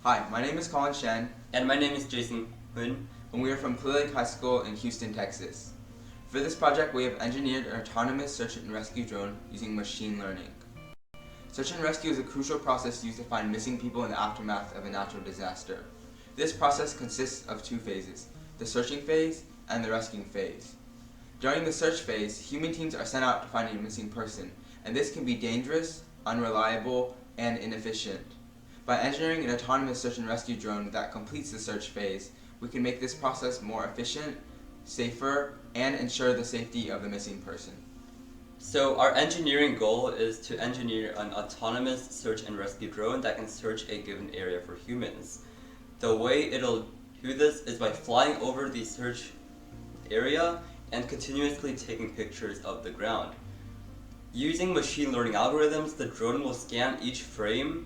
Hi, my name is Colin Shen, And my name is Jason Hun. and we are from Clear Lake High School in Houston, Texas. For this project, we have engineered an autonomous search and rescue drone using machine learning. Search and rescue is a crucial process used to find missing people in the aftermath of a natural disaster. This process consists of two phases, the searching phase and the rescuing phase. During the search phase, human teams are sent out to find a missing person, and this can be dangerous, unreliable, and inefficient. By engineering an autonomous search and rescue drone that completes the search phase, we can make this process more efficient, safer, and ensure the safety of the missing person. So our engineering goal is to engineer an autonomous search and rescue drone that can search a given area for humans. The way it'll do this is by flying over the search area and continuously taking pictures of the ground. Using machine learning algorithms, the drone will scan each frame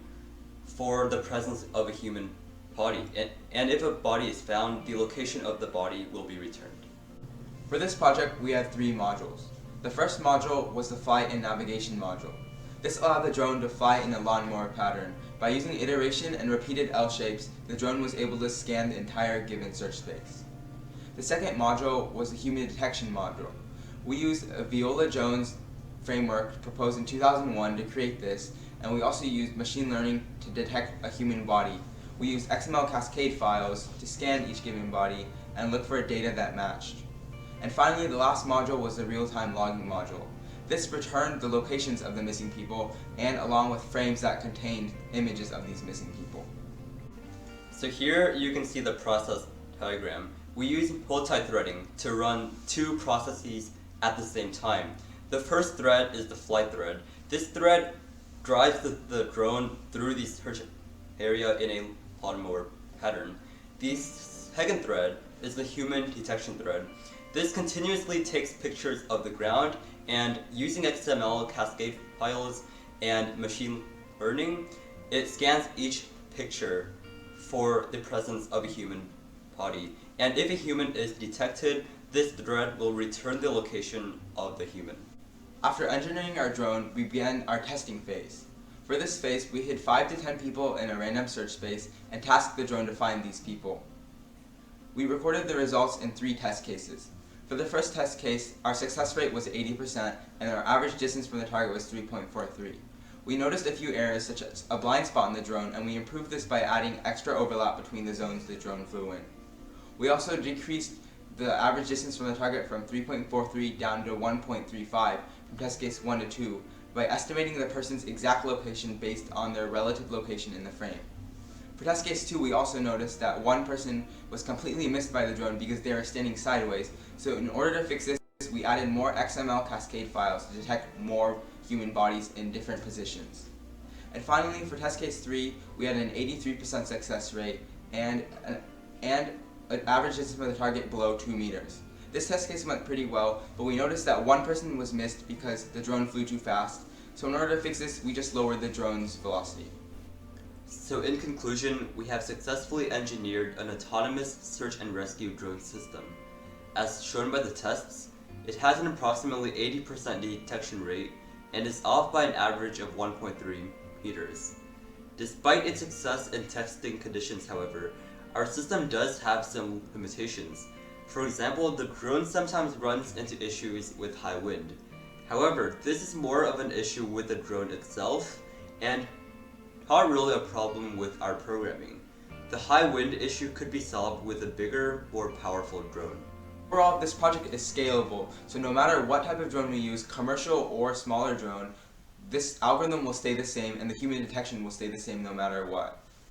for the presence of a human body, and if a body is found, the location of the body will be returned. For this project, we had three modules. The first module was the flight and navigation module. This allowed the drone to fly in a lawnmower pattern. By using iteration and repeated L shapes, the drone was able to scan the entire given search space. The second module was the human detection module. We used a Viola Jones framework proposed in 2001 to create this, and we also used machine learning to detect a human body. We used XML cascade files to scan each given body and look for data that matched. And finally, the last module was the real-time logging module. This returned the locations of the missing people and along with frames that contained images of these missing people. So here you can see the process diagram. We use multi-threading to run two processes at the same time. The first thread is the flight thread. This thread drives the drone through the search area in a lawnmower pattern. The second thread is the human detection thread. This continuously takes pictures of the ground, and using XML cascade files and machine learning, it scans each picture for the presence of a human body. And if a human is detected, this thread will return the location of the human. After engineering our drone, we began our testing phase. For this phase, we hid 5 to 10 people in a random search space and tasked the drone to find these people. We recorded the results in 3 test cases. For the first test case, our success rate was 80% and our average distance from the target was 3.43. We noticed a few errors such as a blind spot in the drone, and we improved this by adding extra overlap between the zones the drone flew in. We also decreased the average distance from the target from 3.43 down to 1.35 from test case 1 to 2 by estimating the person's exact location based on their relative location in the frame. For test case 2, we also noticed that one person was completely missed by the drone because they were standing sideways, so in order to fix this, we added more XML cascade files to detect more human bodies in different positions. And finally, for test case 3, we had an 83% success rate and an average distance from the target below 2 meters. This test case went pretty well, but we noticed that one person was missed because the drone flew too fast, so in order to fix this, we just lowered the drone's velocity. So in conclusion, we have successfully engineered an autonomous search and rescue drone system. As shown by the tests, it has an approximately 80% detection rate and is off by an average of 1.3 meters. Despite its success in testing conditions, however, our system does have some limitations. For example, the drone sometimes runs into issues with high wind. However, this is more of an issue with the drone itself and not really a problem with our programming. The high wind issue could be solved with a bigger, more powerful drone. Overall, this project is scalable, so no matter what type of drone we use, commercial or smaller drone, this algorithm will stay the same and the human detection will stay the same no matter what.